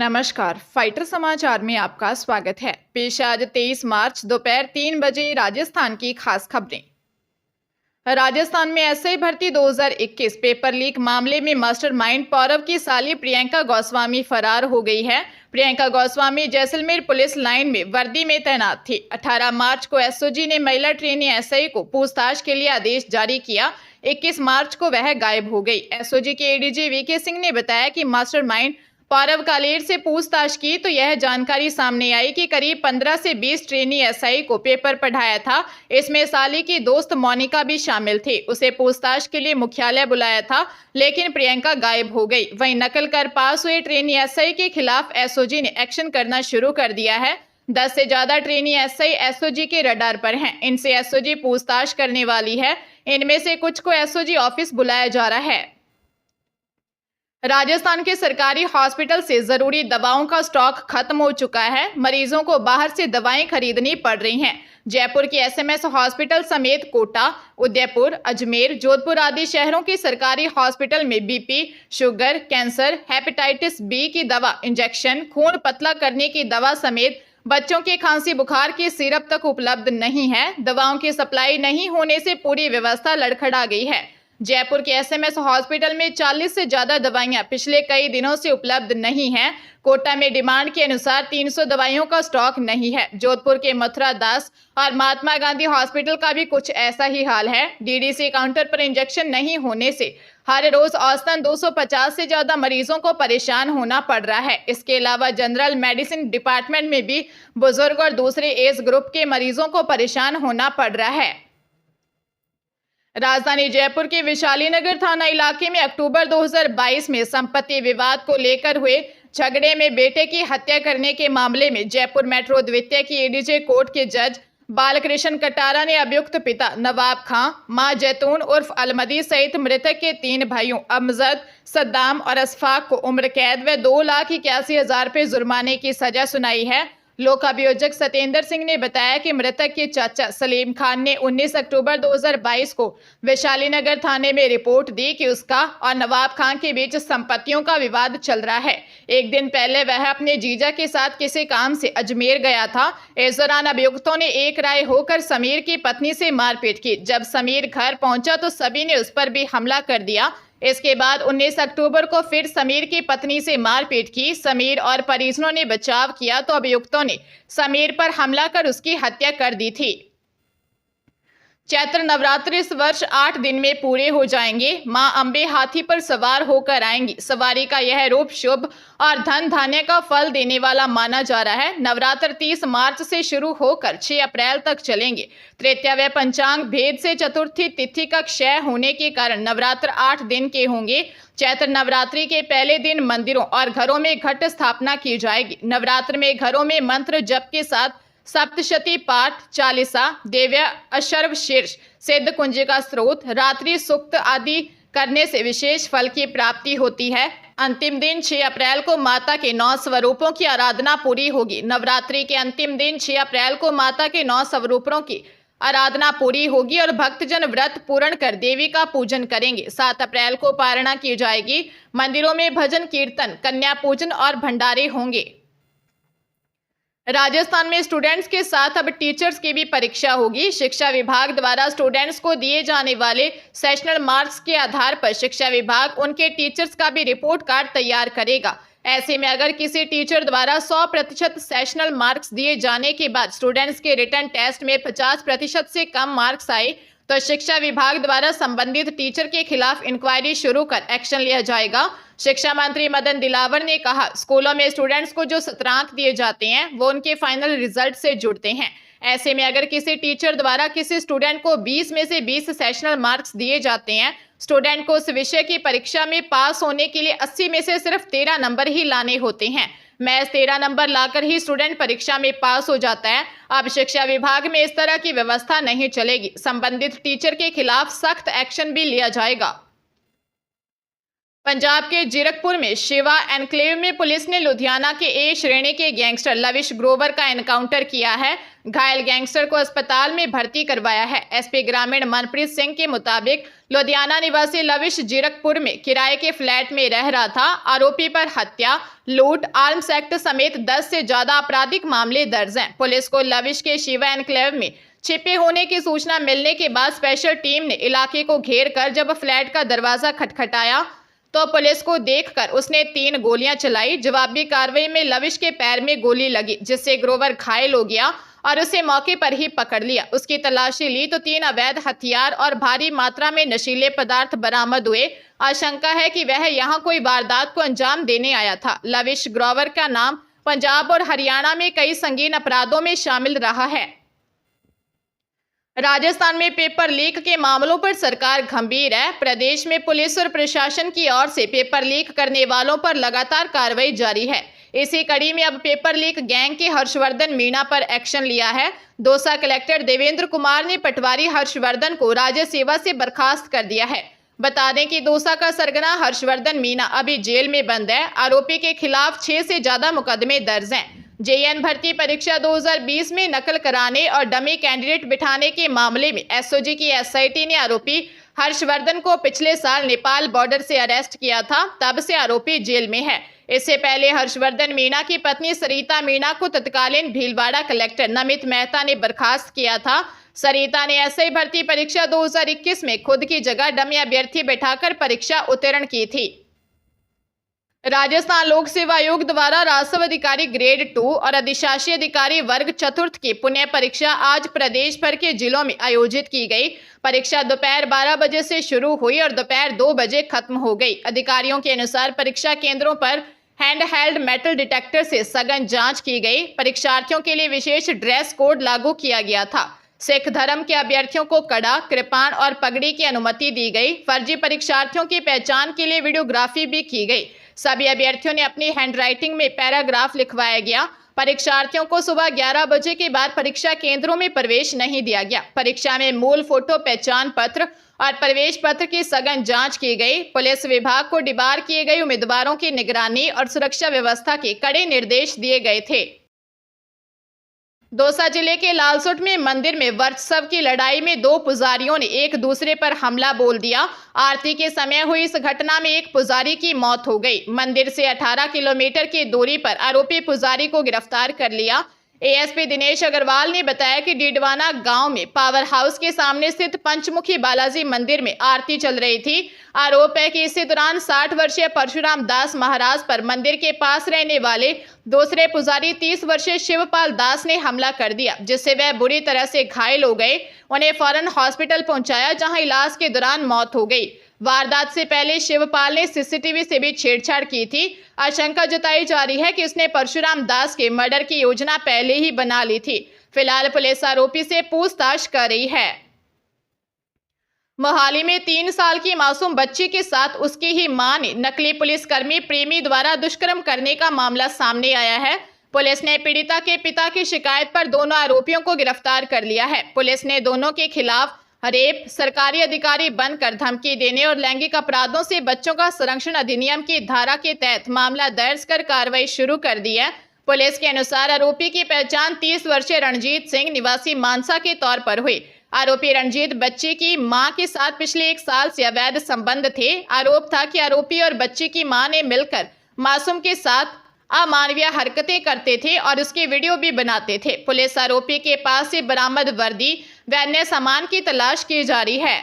नमस्कार, फाइटर समाचार में आपका स्वागत है। पेश आज 23 मार्च दोपहर 3 बजे राजस्थान की खास खबरें। राजस्थान में एसआई भर्ती 2021 पेपर लीक मामले में मास्टरमाइंड पौरव की साली प्रियंका गोस्वामी फरार हो गई है। प्रियंका गोस्वामी जैसलमेर पुलिस लाइन में वर्दी में तैनात थी। 18 मार्च को एसओजी ने महिला ट्रेनी एसआई को पूछताछ के लिए आदेश जारी किया। 21 मार्च को वह गायब हो गई। एसओजी के एडीजी वीके सिंह ने बताया कि मास्टरमाइंड पौरव कालेर से पूछताछ की तो यह जानकारी सामने आई कि करीब 15 से 20 ट्रेनी एसआई को पेपर पढ़ाया था। इसमें साली की दोस्त मोनिका भी शामिल थी। उसे पूछताछ के लिए मुख्यालय बुलाया था, लेकिन प्रियंका गायब हो गई। वहीं नकल कर पास हुए ट्रेनी एसआई के खिलाफ एसओजी ने एक्शन करना शुरू कर दिया है। 10 से ज्यादा ट्रेनी एसआई एसओजी के रडार पर हैं। इनसे एसओजी पूछताछ करने वाली है। इनमें से कुछ को एसओजी ऑफिस बुलाया जा रहा है। राजस्थान के सरकारी हॉस्पिटल से जरूरी दवाओं का स्टॉक खत्म हो चुका है। मरीजों को बाहर से दवाएं खरीदनी पड़ रही हैं। जयपुर की एसएमएस हॉस्पिटल समेत कोटा, उदयपुर, अजमेर, जोधपुर आदि शहरों के सरकारी हॉस्पिटल में BP, sugar, cancer, hepatitis B की दवा, इंजेक्शन, खून पतला करने की दवा समेत बच्चों के खांसी बुखार की सिरप तक उपलब्ध नहीं है। दवाओं की सप्लाई नहीं होने से पूरी व्यवस्था लड़खड़ा गई है। जयपुर के एसएमएस हॉस्पिटल में 40 से ज्यादा दवाइयां पिछले कई दिनों से उपलब्ध नहीं हैं। कोटा में डिमांड के अनुसार 300 दवाइयों का स्टॉक नहीं है। जोधपुर के मथुरा दास और महात्मा गांधी हॉस्पिटल का भी कुछ ऐसा ही हाल है। डीडीसी काउंटर पर इंजेक्शन नहीं होने से हर रोज औसतन 250 से ज्यादा मरीजों को परेशान होना पड़ रहा है। इसके अलावा जनरल मेडिसिन डिपार्टमेंट में भी बुजुर्ग और दूसरे एज ग्रुप के मरीजों को परेशान होना पड़ रहा है। राजधानी जयपुर के विशाली नगर थाना इलाके में अक्टूबर 2022 में संपत्ति विवाद को लेकर हुए झगड़े में बेटे की हत्या करने के मामले में जयपुर मेट्रो द्वितीय की एडीजे कोर्ट के जज बालकृष्ण कटारा ने अभियुक्त पिता नवाब खां, मां जैतून उर्फ अलमदी सहित मृतक के 3 भाइयों अमजद, सद्दाम और अशफाक को उम्र कैद व 2,81,000 रुपये जुर्माने की सजा सुनाई है। लोक अभियोजक सत्येंद्र सिंह ने बताया कि मृतक के चाचा सलीम खान ने 19 अक्टूबर 2022 को वैशाली नगर थाने में रिपोर्ट दी कि उसका और नवाब खान के बीच संपत्तियों का विवाद चल रहा है। एक दिन पहले वह अपने जीजा के साथ किसी काम से अजमेर गया था। इस दौरान अभियुक्तों ने एक राय होकर समीर की पत्नी से मारपीट की। जब समीर घर पहुंचा तो सभी ने उस पर भी हमला कर दिया। इसके बाद 19 अक्टूबर को फिर समीर की पत्नी से मारपीट की। समीर और परिजनों ने बचाव किया तो अभियुक्तों ने समीर पर हमला कर उसकी हत्या कर दी थी। चैत्र नवरात्र इस वर्ष 8 दिन में पूरे हो जाएंगे। मां अंबे हाथी पर सवार होकर आएंगी। सवारी का यह रूप शुभ और धन धान्य का फल देने वाला माना जा रहा है। नवरात्र 30 मार्च से शुरू होकर 6 अप्रैल तक चलेंगे। तृतीया व पंचांग भेद से चतुर्थी तिथि का क्षय होने के कारण नवरात्र 8 दिन के होंगे। चैत्र नवरात्रि के पहले दिन मंदिरों और घरों में घट स्थापना की जाएगी। नवरात्र में घरों में मंत्र जप के साथ सप्तशती पाठ, चालीसा, देव्य अशर्व शीर्ष, सिद्ध कुंजिका स्त्रोत, रात्रि सूक्त आदि करने से विशेष फल की प्राप्ति होती है। अंतिम दिन 6 अप्रैल को माता के 9 स्वरूपों की आराधना पूरी होगी। नवरात्रि के अंतिम दिन 6 अप्रैल को माता के 9 स्वरूपों की आराधना पूरी होगी और भक्तजन व्रत पूर्ण कर देवी का पूजन करेंगे। 7 अप्रैल को पारणा की जाएगी। मंदिरों में भजन कीर्तन, कन्या पूजन और भंडारे होंगे। राजस्थान में स्टूडेंट्स के साथ अब टीचर्स की भी परीक्षा होगी। शिक्षा विभाग द्वारा स्टूडेंट्स को दिए जाने वाले सेशनल मार्क्स के आधार पर शिक्षा विभाग उनके टीचर्स का भी रिपोर्ट कार्ड तैयार करेगा। ऐसे में अगर किसी टीचर द्वारा 100% सेशनल मार्क्स दिए जाने के बाद स्टूडेंट्स के रिटर्न टेस्ट में 50% से कम मार्क्स आए तो शिक्षा विभाग द्वारा संबंधित टीचर के खिलाफ इंक्वायरी शुरू कर एक्शन लिया जाएगा। शिक्षा मंत्री मदन दिलावर ने कहा, स्कूलों में स्टूडेंट्स को जो सत्रांक दिए जाते हैं वो उनके फाइनल रिजल्ट से जुड़ते हैं। ऐसे में अगर किसी टीचर द्वारा किसी स्टूडेंट को 20 में से 20 सेशनल मार्क्स दिए जाते हैं, स्टूडेंट को उस विषय की परीक्षा में पास होने के लिए 80 में से सिर्फ 13 नंबर ही लाने होते हैं। महज 13 नंबर लाकर ही स्टूडेंट परीक्षा में पास हो जाता है। अब शिक्षा विभाग में इस तरह की व्यवस्था नहीं चलेगी। संबंधित टीचर के खिलाफ सख्त एक्शन भी लिया जाएगा। पंजाब के जीरकपुर में शिवा एनक्लेव में पुलिस ने लुधियाना के ए श्रेणी के गैंगस्टर लविश ग्रोवर का एनकाउंटर किया है। घायल गैंगस्टर को अस्पताल में भर्ती करवाया है। एसपी ग्रामीण मनप्रीत सिंह के मुताबिक लुधियाना निवासी लविश जीरकपुर में किराए के फ्लैट में रह रहा था। आरोपी पर हत्या, लूट, आर्म्स एक्ट समेत 10 से ज्यादा आपराधिक मामले दर्ज हैं। पुलिस को लविश के शिवा एनक्लेव में छिपे होने की सूचना मिलने के बाद स्पेशल टीम ने इलाके को घेर कर जब फ्लैट का दरवाजा खटखटाया तो पुलिस को देखकर उसने 3 गोलियां चलाई। जवाबी कार्रवाई में लविश के पैर में गोली लगी, जिससे ग्रोवर घायल हो गया और उसे मौके पर ही पकड़ लिया। उसकी तलाशी ली तो 3 अवैध हथियार और भारी मात्रा में नशीले पदार्थ बरामद हुए। आशंका है कि वह यहां कोई वारदात को अंजाम देने आया था। लविश ग्रोवर का नाम पंजाब और हरियाणा में कई संगीन अपराधों में शामिल रहा है। राजस्थान में पेपर लीक के मामलों पर सरकार गंभीर है। प्रदेश में पुलिस और प्रशासन की ओर से पेपर लीक करने वालों पर लगातार कार्रवाई जारी है। इसी कड़ी में अब पेपर लीक गैंग के हर्षवर्धन मीणा पर एक्शन लिया है। दौसा कलेक्टर देवेंद्र कुमार ने पटवारी हर्षवर्धन को राज्य सेवा से बर्खास्त कर दिया है। बता दें कि दौसा का सरगना हर्षवर्धन मीणा अभी जेल में बंद है। आरोपी के खिलाफ 6 से ज्यादा मुकदमे दर्ज हैं। जेईएन भर्ती परीक्षा 2020 में नकल कराने और डमी कैंडिडेट बिठाने के मामले में एसओजी की एसआईटी ने आरोपी हर्षवर्धन को पिछले साल नेपाल बॉर्डर से अरेस्ट किया था। तब से आरोपी जेल में है। इससे पहले हर्षवर्धन मीणा की पत्नी सरिता मीणा को तत्कालीन भीलवाड़ा कलेक्टर नमित मेहता ने बर्खास्त किया था। सरिता ने एसआई भर्ती परीक्षा 2021 में खुद की जगह डमी अभ्यर्थी बैठाकर परीक्षा उत्तीर्ण की थी। राजस्थान लोक सेवा आयोग द्वारा राजस्व अधिकारी ग्रेड 2 और अधिशासी अधिकारी वर्ग चतुर्थ की पुनः परीक्षा आज प्रदेश भर के जिलों में आयोजित की गई। परीक्षा दोपहर 12 बजे से शुरू हुई और दोपहर 2 बजे खत्म हो गई। अधिकारियों के अनुसार परीक्षा केंद्रों पर हैंड हेल्ड मेटल डिटेक्टर से सघन जांच की गई। परीक्षार्थियों के लिए विशेष ड्रेस कोड लागू किया गया था। सिख धर्म के अभ्यर्थियों को कड़ा, कृपाण और पगड़ी की अनुमति दी गई। फर्जी परीक्षार्थियों की पहचान के लिए वीडियोग्राफी भी की गई। सभी अभ्यर्थियों ने अपनी हैंडराइटिंग में पैराग्राफ लिखवाया गया। परीक्षार्थियों को सुबह 11 बजे के बाद परीक्षा केंद्रों में प्रवेश नहीं दिया गया। परीक्षा में मूल फोटो, पहचान पत्र और प्रवेश पत्र की सघन जांच की गई। पुलिस विभाग को डिबार किए गए उम्मीदवारों की निगरानी और सुरक्षा व्यवस्था के कड़े निर्देश दिए गए थे। दौसा जिले के लालसोट में मंदिर में वर्चस्व की लड़ाई में 2 पुजारियों ने एक दूसरे पर हमला बोल दिया। आरती के समय हुई इस घटना में एक पुजारी की मौत हो गई। मंदिर से 18 किलोमीटर की दूरी पर आरोपी पुजारी को गिरफ्तार कर लिया। एएसपी दिनेश अग्रवाल ने बताया कि डीडवाना गांव में पावर हाउस के सामने स्थित पंचमुखी बालाजी मंदिर में आरती चल रही थी। आरोप है कि इसी दौरान 60 वर्षीय परशुराम दास महाराज पर मंदिर के पास रहने वाले दूसरे पुजारी 30 वर्षीय शिवपाल दास ने हमला कर दिया, जिससे वह बुरी तरह से घायल हो गए। उन्हें फौरन हॉस्पिटल पहुंचाया, जहां इलाज के दौरान मौत हो गई। वारदात से पहले शिवपाल ने सीसीटीवी से भी छेड़छाड़ की थी। आशंका जताई जा रही है कि उसने परशुराम दास के मर्डर की योजना पहले ही बना ली थी। फिलहाल पुलिस आरोपी से पूछताछ कर रही है। मोहाली में 3 साल की मासूम बच्ची के साथ उसकी ही मां ने नकली पुलिसकर्मी प्रेमी द्वारा दुष्कर्म करने का मामला सामने आया है। पुलिस ने पीड़िता के पिता की शिकायत पर दोनों आरोपियों को गिरफ्तार कर लिया है। पुलिस ने दोनों के खिलाफ रेप, सरकारी अधिकारी बनकर धमकी देने और लैंगिक अपराधों से बच्चों का संरक्षण अधिनियम की धारा के तहत मामला दर्ज कर कार्रवाई शुरू कर दी है। पुलिस के अनुसार आरोपी की पहचान 30 वर्षीय रणजीत सिंह निवासी मानसा के तौर पर हुई। आरोपी रणजीत बच्ची की मां के साथ पिछले 1 साल से अवैध संबंध थे। आरोप था कि आरोपी और बच्ची की मां ने मिलकर मासूम के साथ अमानवीय हरकतें करते थे और उसकी वीडियो भी बनाते थे। पुलिस आरोपी के पास से बरामद वर्दी व अन्य सामान की तलाश की जा रही है।